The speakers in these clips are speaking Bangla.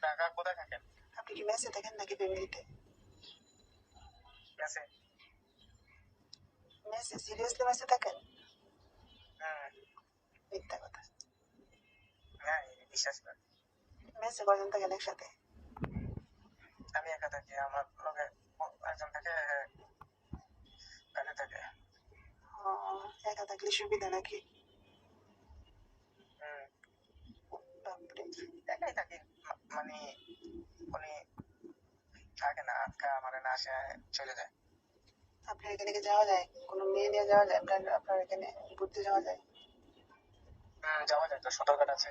টাকা কোথায় থাকেন? আপনি কি মেসে থাকেন নাকি ফ্যামিলিতে? মেসে। মেসে? সিরিয়াসলি মেসে থাকেন? মিথ্যা কথা। হ্যাঁ, বিশ্বাস করেন। মেসে কয়জন থাকেন একসাথে? আমি একা থাকি, আমার লগে একজন থাকে, কাজে থাকে। একা থাকলে সুবিধা নাকি? বাপরে। একাই থাকি, মানে উনি থাকে না, মানে না আসে, চলে যায়। আপনার এখানে কি যাওয়া যায়? কোনো মেয়ে নিয়ে যাওয়া যায়? আপনার এখানে ঘুরতে যাওয়া যায়? যাওয়া যায় তো, সদরঘাট আছে।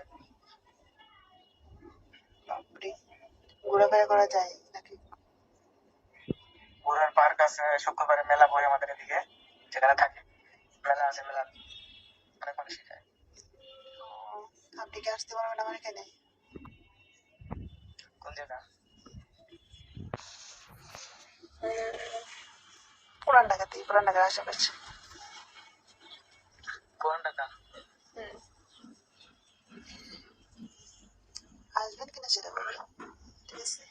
বাপরে, ঘোরাফেরা করা যায় নাকি? ঘোরার পার্ক আছে, শুক্রবারে মেলা বই আমাদের এদিকে, যেখানে থাকি। মেলা আছে, মেলা অনেক মানুষই যায়। আপনি কি আসতে পারবেন আমার এখানে? কোন জায়গা? পুরান ঢাকাতেই, পুরান ঢাকার আশেপাশে। পুরান ঢাকা? আসবেন কিনা সেটা বলবেন, ঠিক আছে?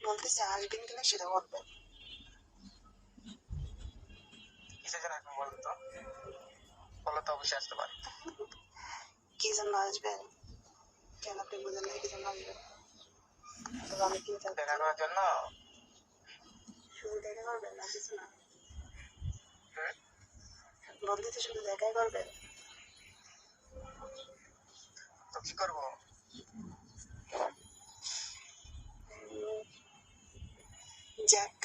বলতেছি আসবেন কিনা সেটা বলবেন। কিসের জন্য আসবেন বলুন তো? বলো তো, অবশ্যই আসতে পারি। কি জন্য আসবেন? কেন আপনি বুঝেন না কি জন্য আসবেন? আমি কি দেখা করার জন্য। শুধু দেখা করবেন না কিছু না? বলতেছি শুধু দেখাই করবেন? তো কি করবো? যাক,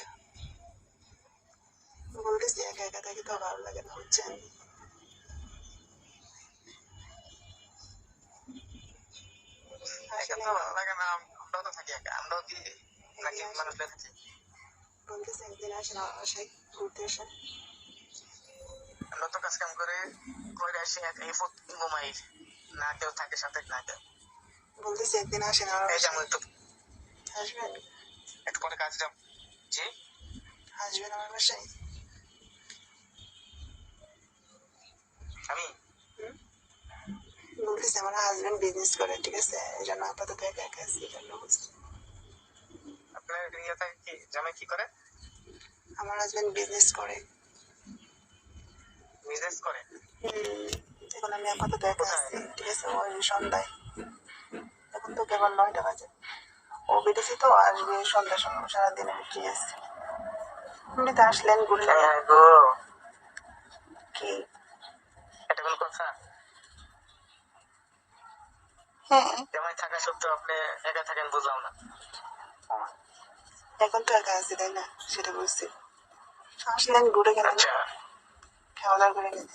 বলতেছি একা একা থাকি তো ভালো লাগে না, বুঝছেন? একা তো ভালো লাগে না, আমরাও তো থাকি একা। আমরাও কি নাকি মানুষ থাকি? বলতেছি একদিন আসেন আমার বাসায় ঘুরতে আসেন। আমরা তো কাজ কাম করে আসি, একাই ঘুমাই, না কেউ থাকে সাথে, না কেউ। বলতেছি একদিন আসেন আমার বাসায়। আসবেন? একটু পরে কাজ যাব। জি, আসবেন আমার বাসায়? আমি বলতেছি আমার হাজবেন্ড বিজনেস করে, ঠিক আছে? এই জন্য আপাতত একা একা আছি, এই জন্য বলছি। আপনার ইয়ে থাকে কি, জামাই কি করে? আমার হাজবেন্ড বিজনেস করে। বিজনেস করে? এখন আমি আপাতত একা আছি, ঠিক আছে? ওই সন্ধ্যায়, এখন তো কেবল 9টা বাজে। ও বিদেশি তো, আসবে সন্ধ্যার সময়, সারাদিন আমি ফ্রি আছি। আপনি তো আসলেন, ঘুরলেন। কি এটা কোনো কথা? হ্যাঁ, জামাই থাকা সত্ত্বেও আপনি একা থাকেন, বুঝলাম না। এখন তো একা আছি, তাই না? সেটা বলছি। আসলেন, ঘুরে গেলেন, খাওয়া দাওয়া করে গেলেন,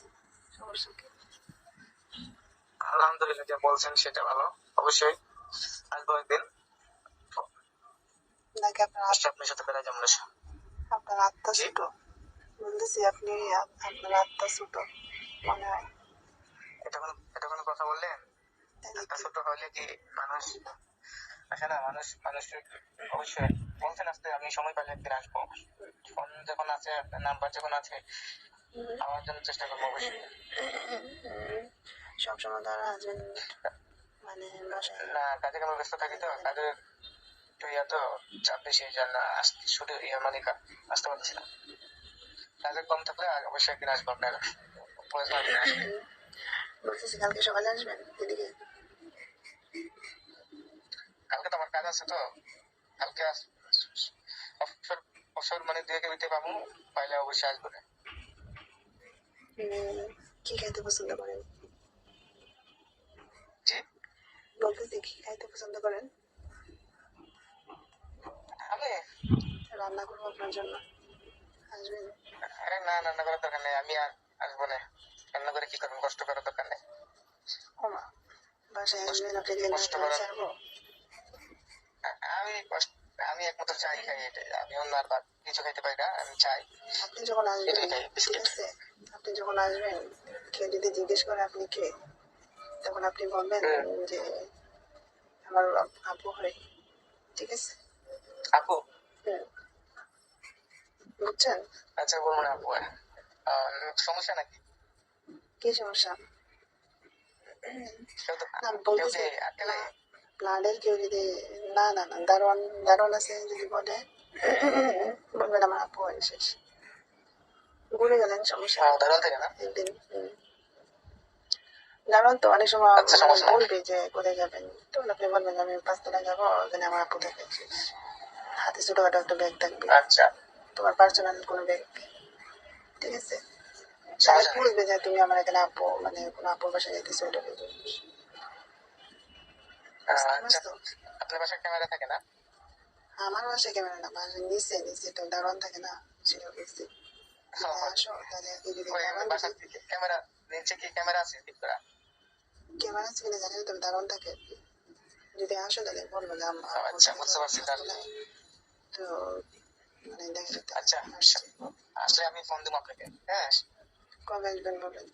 সমস্যা কি? আলহামদুলিল্লাহ, যা বলছেন সেটা ভালো, অবশ্যই আসবো একদিন। নাকি আপনার আপনার সাথে বেড়াই যাবো। আপনার আত্মা ছোট, বলতেছি আপনি, আপনার আত্মা ছোট মনে হয়। এটা কোনো কথা বললেন? আত্মা ছোট হলে কি মানুষ আসে না? মানুষ অবশ্যই বলছেন আসতে, আমি সময় পেলে একদিন আসবো। ফোন যখন আছে, নাম্বার যখন আছে, আমার জন্য চেষ্টা করবো অবশ্যই। সবসময় তার হাজবেন্ড মানে বাসায় না, কাজে কামে ব্যস্ত থাকি তো, কাজের তো চাপ বেশি, এই জন্য শুধু মানে আসতে পারছি না। কাজে কম থাকলে অবশ্যই একদিন আসবো আপনার। বলতেছি কালকে সকালে আসবেন এদিকে? কালকে তো আমার কাজ আছে, তো কালকে অবসর মানে 2 দিতে পাবো, পাইলে অবশ্যই আসবো না। কি খাইতে পছন্দ করেন? জি, বলতেছি কি খাইতে পছন্দ করেন? আমি রান্না করবো আপনার জন্য, আসবেন? আরে না, রান্না করার দরকার নেই, আমি আসবো না। রান্না করে কি করবেন? কষ্ট করার দরকার নেই। ওমা, বাসায় আসবেন, আপনাকে কষ্ট করার আমি একমাত্র চাই খাই, এটাই। আমি অন্য আর কিছু খাইতে পারি না, আমি চাই। আপনি যখন আসবেন, ঠিক আছে, আপনি যখন আসবেন, কেউ যদি জিজ্ঞেস করে আপনি কে, তখন আপনি বলবেন যে আমার আপু হয়, ঠিক আছে? আপু? বুঝছেন? আচ্ছা, বলবো না আপু। সমস্যা নাকি? কি সমস্যা? বলতেছি ব্লাডের কেউ যদি না না না দারোয়ান দারোয়ান আছে যদি বলে বলবেন আমার আপু হয় শেষ ঘুরে গেলেন সমস্যা নেই। দারুণ থেকে না? একদিন দারোয়ান তো অনেক সময় আচ্ছা, সমস্যা নেই। বলবে যে কোথায় যাবেন, তখন আপনি বলবেন যে আমি 5 তলায় যাবো, ওখানে আমার আপু থাকে শেষ। হাতে ছোটখাটো একটা ব্যাগ থাকবে, আচ্ছা, তোমার পার্সোনাল কোনো ব্যাগ, ঠিক আছে? তাহলে সমস্যা নেই। বুঝবে যে তুমি আমার এখানে আপু, মানে কোনো আপুর বাসায় যাইতেছো, এটা বুঝবে। বুঝতে আচ্ছা, পারছো? আপনার বাসায় ক্যামেরা থাকে না? আমার বাসায় ক্যামেরা না, বাসায় নিচে নিচে তো দারোয়ান থাকে না, সেটা বলছি। যদি আসো তাহলে আর কি, যদি ওই দারোয়ান বাসার যদি থেকে ক্যামেরা, নিচে কি ক্যামেরা আছে ফিট করা? ক্যামেরা আছে কিনা জানি না, তবে দারোয়ান থাকে আর কি। যদি আসো তাহলে বলবো যে আপু আচ্ছা, থাকে তো বুঝতে পারছি তাহলে। 5 তলায়, তো মানে দেখা যেতে আচ্ছা, আসছে। আসলে আমি ফোন দিব আপনাকে। হ্যাঁ, কবে আসবেন বলেন?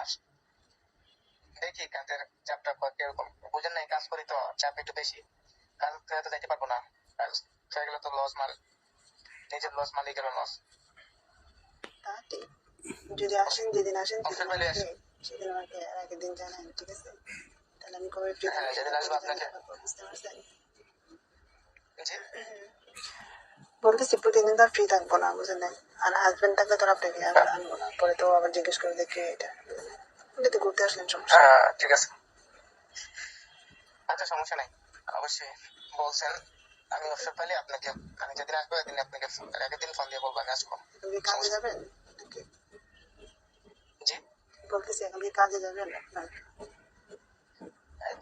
আস দেখি কাজের চাপটা কিরকম, বুঝেন না, এই কাজ করি তো চাপ একটু বেশি। কাজ ছেড়ে তো যাইতে পারবো না, কাজ ছেড়ে গেলে তো লস, মাল নিজের লস, মালিকেরও লস। তা ঠিক, যদি আসেন যেদিন আসেন অবসর সেদিন পেলে আমাকে সেদিন আমাকে আর আগের দিন জানান, ঠিক আছে? তাহলে আমি কবে ফ্রি হ্যাঁ, থাকবো যেদিন সেটা আসবো আপনাকে আপনাকে। জানাতে পারবো, বুঝতে পারছেন? জি, বলতেছি প্রতিদিন তো ফ্রি থাকবো না, বুঝলেন? আর হাজবেন্ড থাকলে তো আপনাকে আর আনবো না, পরে তো আবার জিজ্ঞেস করে দেখি এটা যদি ঘুরতে আসলেন সমস্যা নেই। ঠিক আছে। আচ্ছা, সমস্যা নাই, অবশ্যই বলছেন। আমি অবসর পেলে আপনাকে, আমি যেদিন আসবো এদিন আপনাকে আগের দিন ফোন দিয়ে বলবো আমি আসবো। এখন কি কাজে সমস্যা যাবেন নাকি? জি, বলতেছি এখন কি কাজে যাবেন আপনার?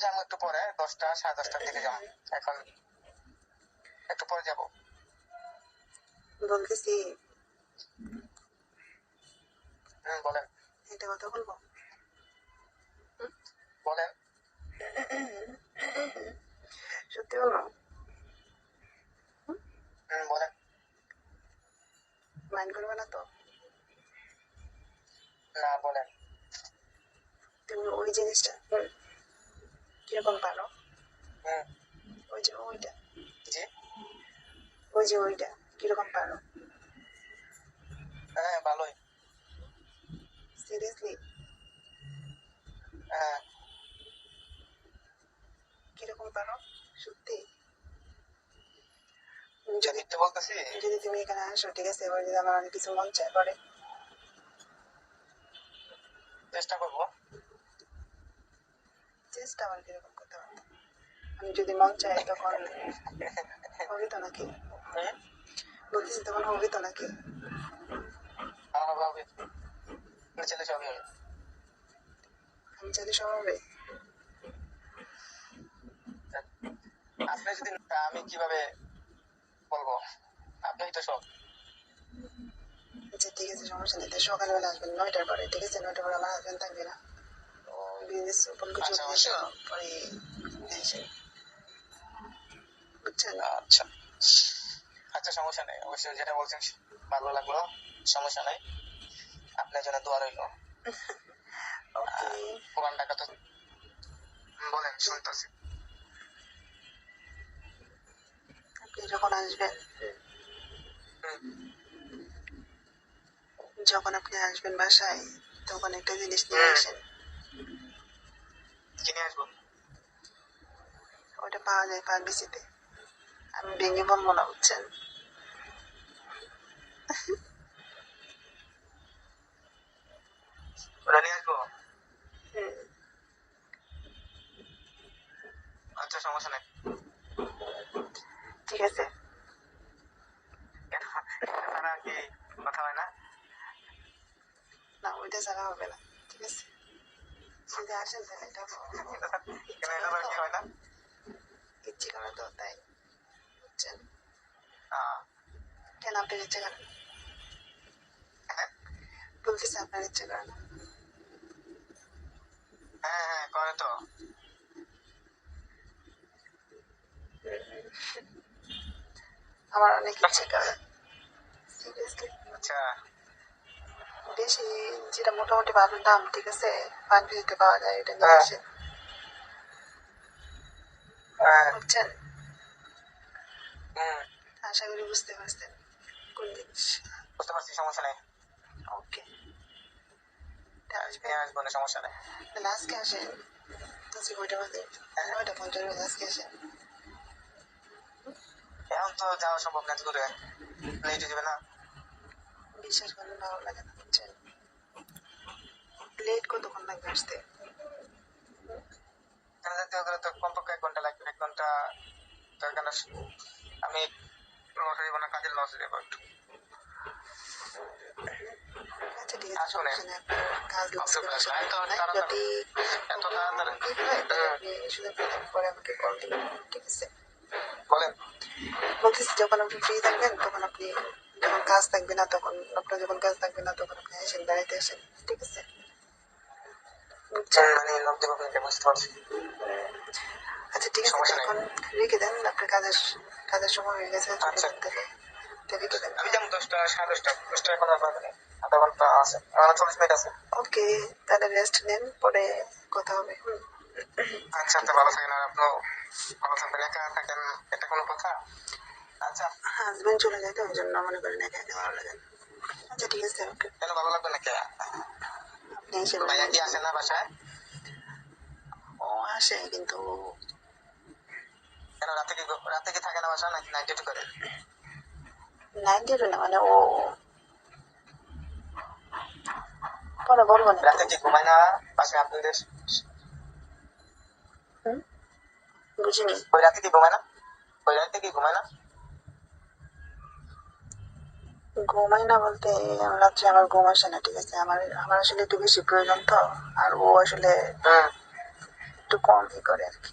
যাবো একটু পরে, 10টা 10:30টার দিকে যাবো। এখন একটু পরে যাবো। বলতেছি বলেন, একটা কথা বলবো, বলেন। সত্যি বলবো? বলেন। মাইন্ড করবে না তো? না, বলেন। তুমি ওই জিনিসটা কিরকম পারো? হুম, ওই যে ওইটা, জি, ওই যে ওইটা কিরকম পারো? হ্যাঁ, ভালোই। সিরিয়াসলি হ্যাঁ, কিরকম পারো সত্যি? যদি মিথ্যে বলতেছি? যদি তুমি এখানে আসো, ঠিক আছে, এবার যদি আমার অনেক কিছু মন চায় করে, চেষ্টা করবো। চেষ্টা আবার কিরকম করতে পারতো? আমি যদি মন চাই তখন হবে তো নাকি? হুম, বলতেছি তখন হবে তো নাকি? আমার ভাবে ছেলে সবই হবে। আমি চাইলে সব হবে। আপনি যদি, আমি কিভাবে বলবো, আপনি তো সব। আচ্ছা ঠিক আছে, সমস্যা নেই, তাই সকালবেলা আসবেন 9টার পরে, ঠিক আছে? 9টার পরে আমার হাজবেন্ড থাকবে না, ও বিজনেস ওপেন করে আচ্ছা, চলে অবশ্যই। যেত, পরে এসে, বুঝছেন? আচ্ছা, আচ্ছা, সমস্যা নেই, অবশ্যই যেটা বলছেন ভালো লাগলো। সমস্যা নেই, আপনার জন্য দোয়া রইলো। ওকে, পুরান ঢাকা তো, বলেন, শুনতেছি। আপনি যখন আসবেন, যখন আপনি আসবেন বাসায়, তখন একটা জিনিস নিয়ে আসেন। কিনে আসবো? ওটা পাওয়া যায় ফার্মেসিতে, আমি ভেঙে বলবো না, বুঝছেন? ওটা নিয়ে আসবো? হুম, আচ্ছা, সমস্যা নেই। ঠিক আছে। তারা কি কথা হয় না? না, ওইটা ছাড়া হবে না, ঠিক আছে? যদি আসেন তাহলে এটা কেন এটা আবার কি হয় না? ইচ্ছে করে তো, তাই, বুঝছেন? আহ, কেন আপনার ইচ্ছে করে না? হ্যাঁ, বলতেছে আপনার ইচ্ছে করে না? হ্যাঁ, হ্যাঁ, করে তো। আমার অনেক ইচ্ছে করে, সিরিয়াসলি। আচ্ছা, বেশি, যেটা মোটামুটি ভালো দাম, ঠিক আছে, ফার্মেসিতে পাওয়া যায়, এটা নিয়ে হ্যাঁ, আসেন, হ্যাঁ, বুঝছেন? হুম, আশা করি বুঝতে পারছেন কোন জিনিস। বুঝতে পারছি, সমস্যা নেই। ওকে, নিয়ে আসবো না, সমস্যা নেই। তাহলে আজকে আসেন, আজকে কয়টা বাজে? 9:50 আজকে এসে। এখন তো যাওয়া সম্ভব না দূরে, লেট হয়ে যাবে না। বিশ্বাস করেন ভালো লাগে না, বুঝছেন? লেট কতক্ষণ লাগবে আসতে? এখানে যেতে গেলে তো কমপক্ষে 1 ঘন্টা লাগবে। 1 ঘন্টা তো এখানে আমি লস হয়ে যাবো না, কাজের লস হয়ে যাবো একটু। আচ্ছা ঠিক আছে, আসুন সমস্যা নেই, আপনার কাজ লাগছে এত সমস্যা নেই। তাড়াতাড়ি যদি এত তাড়াতাড়ি ঠিক হয় তাহলে আপনি শুধু পরে আমাকে কল দিবেন, ঠিক আছে? বলেন। বলতেছি যখন আপনি ফ্রি থাকবেন তখন আপনি, যখন কাজ থাকবে না তখন, আপনার যখন কাজ থাকবে না তখন আপনি এসেন, বেড়াইতে আসেন, ঠিক আছে? বুঝছেন? মানে লোক দেবো আপনাকে, বুঝতে পারছি। আচ্ছা ঠিক আছে, সমস্যা নেই। এখন রেখে দেন, আপনার কাজের সময় হয়ে গেছে, চলে আচ্ছা। যান তাহলে। তো রেখে দেন। আমি যেমন 10টা 10:30 10টা এখন আর বাজে না, আধা ঘন্টা আছে, 40 মিনিট আছে। ওকে, তাহলে রেস্ট নেন, পরে কথা হবে। আচ্ছা আচ্ছা, ভালো থাকেন। আর আপনিও ভালো থাকবেন। একা থাকেন এটা কোনো কথা? আচ্ছা। হাজবেন্ড চলে যায় তো ওই জন্য মনে করেন একা একা ভালো লাগে না। আচ্ছা ঠিক আছে, ওকে, কেন ভালো লাগবে নাকি? আপনি এসে ভাইয়া কি আসে না বাসায়? ও আসে কিন্তু কেন রাতে কি থাকে না বাসায়, নাকি নাইট ডিউটি করে? 9 না, মানে ও পরে বলবো না। রাতে কি ঘুমায় না বাসায় আপনাদের? বুঝিনি। ওই রাতে কি ঘুমায় না? ওই রাতে কি ঘুমায় না? ঘুমাই না বলতে, রাত্রে আমার ঘুম আসে না, ঠিক আছে? আমার আমার আসলে একটু বেশি প্রয়োজন তো, আর ও আসলে হুম। একটু কমই করে আর কি।